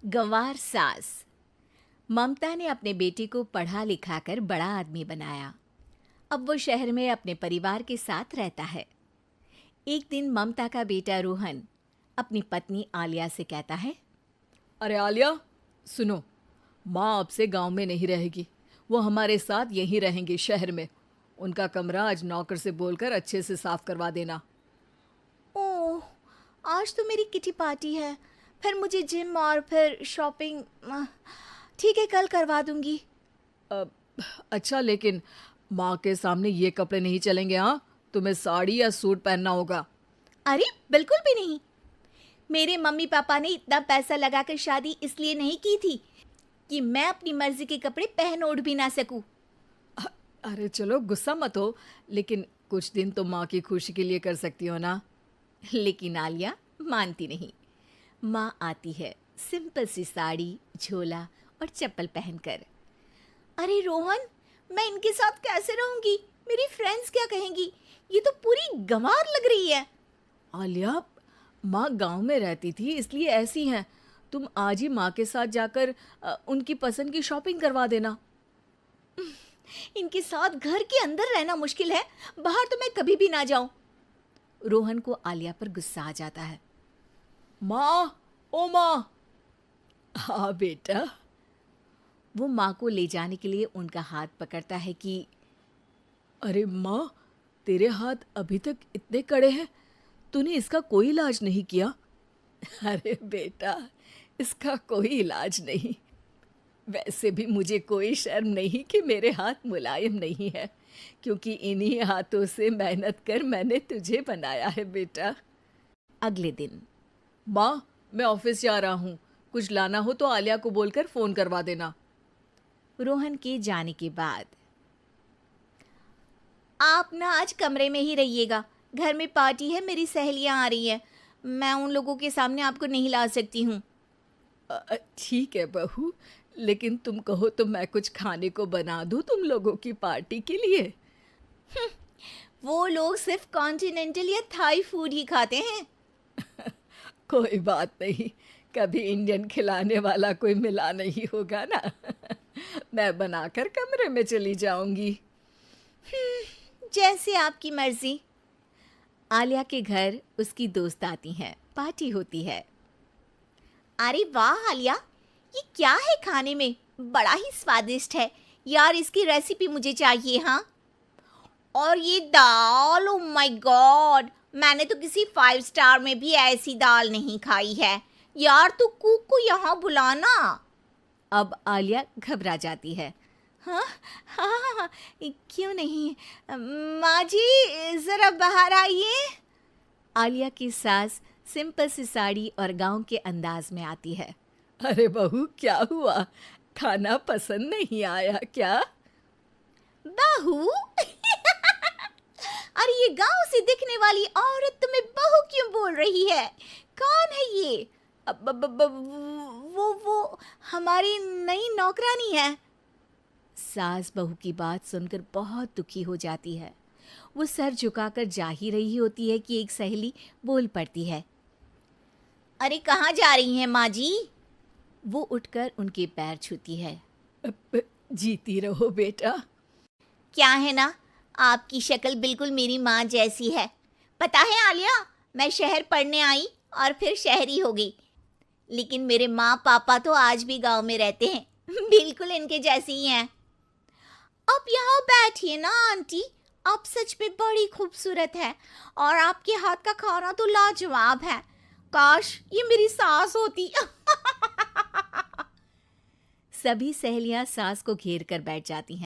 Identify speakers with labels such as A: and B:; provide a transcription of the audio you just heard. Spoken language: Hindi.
A: गंवार सास। ममता ने अपने बेटे को पढ़ा लिखाकर बड़ा आदमी बनाया। अब वो शहर में अपने परिवार के साथ रहता है। एक दिन ममता का बेटा रोहन अपनी पत्नी आलिया से कहता है,
B: अरे आलिया, सुनो, माँ अब से गांव में नहीं रहेगी। वो हमारे साथ यहीं रहेंगी शहर में। उनका कमरा आज नौकर से बोलकर अच्छे से साफ करवा देना।
A: ओह, आज तो मेरी किटी पार्टी है, फिर मुझे जिम और फिर शॉपिंग। ठीक है, कल करवा दूंगी।
B: अच्छा, लेकिन माँ के सामने ये कपड़े नहीं चलेंगे। हाँ, तुम्हें साड़ी या सूट पहनना होगा।
A: अरे बिल्कुल भी नहीं। मेरे मम्मी पापा ने इतना पैसा लगाकर शादी इसलिए नहीं की थी कि मैं अपनी मर्जी के कपड़े पहन ओढ़ भी ना सकूं।
B: अरे चलो, गुस्सा मत हो, लेकिन कुछ दिन तो माँ की खुशी के लिए कर सकती हो ना।
A: लेकिन आलिया मानती नहीं। माँ आती है सिंपल सी साड़ी, झोला और चप्पल पहनकर। अरे रोहन, मैं इनके साथ कैसे रहूंगी? मेरी फ्रेंड्स क्या कहेंगी? ये तो पूरी गंवार लग रही है।
B: आलिया, माँ गांव में रहती थी इसलिए ऐसी हैं। तुम आज ही माँ के साथ जाकर उनकी पसंद की शॉपिंग करवा देना।
A: इनके साथ घर के अंदर रहना मुश्किल है, बाहर तो मैं कभी भी ना जाऊं। रोहन को आलिया पर गुस्सा आ जाता है।
B: माँ, ओ माँ। हाँ बेटा।
A: वो माँ को ले जाने के लिए उनका हाथ पकड़ता है कि
B: अरे माँ, तेरे हाथ अभी तक इतने कड़े हैं, तूने इसका कोई इलाज नहीं किया? अरे बेटा, इसका कोई इलाज नहीं। वैसे भी मुझे कोई शर्म नहीं कि मेरे हाथ मुलायम नहीं है, क्योंकि इन्हीं हाथों से मेहनत कर मैंने तुझे बनाया है बेटा।
A: अगले दिन।
B: माँ, मैं ऑफिस जा रहा हूँ। कुछ लाना हो तो आलिया को बोलकर फ़ोन करवा देना।
A: रोहन के जाने के बाद, आप ना आज कमरे में ही रहिएगा, घर में पार्टी है, मेरी सहेलियां आ रही हैं, मैं उन लोगों के सामने आपको नहीं ला सकती हूँ।
B: ठीक है बहू, लेकिन तुम कहो तो मैं कुछ खाने को बना दूँ तुम लोगों की पार्टी के लिए।
A: वो लोग सिर्फ कॉन्टिनेंटल या थाई फूड ही खाते हैं।
B: कोई बात नहीं, कभी इंडियन खिलाने वाला कोई मिला नहीं होगा ना। मैं बनाकर कमरे में चली जाऊंगी।
A: जैसे आपकी मर्जी। आलिया के घर उसकी दोस्त आती हैं, पार्टी होती है। अरे वाह आलिया, ये क्या है खाने में? बड़ा ही स्वादिष्ट है यार, इसकी रेसिपी मुझे चाहिए। हाँ, और ये दाल, ओ माय गॉड, मैंने तो किसी 5 स्टार में भी ऐसी दाल नहीं खाई है यार। तू कुक को यहाँ बुलाना। अब आलिया घबरा जाती है। हाँ हाँ हाँ, क्यों नहीं। माँ जी ज़रा बाहर आइए। आलिया की सास सिंपल सी साड़ी और गांव के अंदाज में आती है।
B: अरे बहू, क्या हुआ? खाना पसंद नहीं आया क्या?
A: बहू? अरे ये गांव से दिखने वाली औरत तुम्हें बहू क्यों बोल रही है? कौन है ये? वो हमारी नई नौकरानी है। सास बहू की बात सुनकर बहुत दुखी हो जाती है। वो सर झुकाकर जा ही रही होती है कि एक सहेली बोल पड़ती है। अरे कहाँ जा रही हैं माँ जी? वो उठकर उनके पैर छूती है।
B: जीती रहो बेटा।
A: क्या है ना, आपकी शक्ल बिल्कुल मेरी माँ जैसी है। पता है आलिया, मैं शहर पढ़ने आई और फिर शहरी हो गई, लेकिन मेरे माँ पापा तो आज भी गांव में रहते हैं, बिल्कुल इनके जैसे ही हैं। आप यहाँ बैठिए ना आंटी, आप सच में बड़ी खूबसूरत है और आपके हाथ का खाना तो लाजवाब है। काश ये मेरी सास होती। सभी सहेलियां सास को घेर कर बैठ जाती हैं।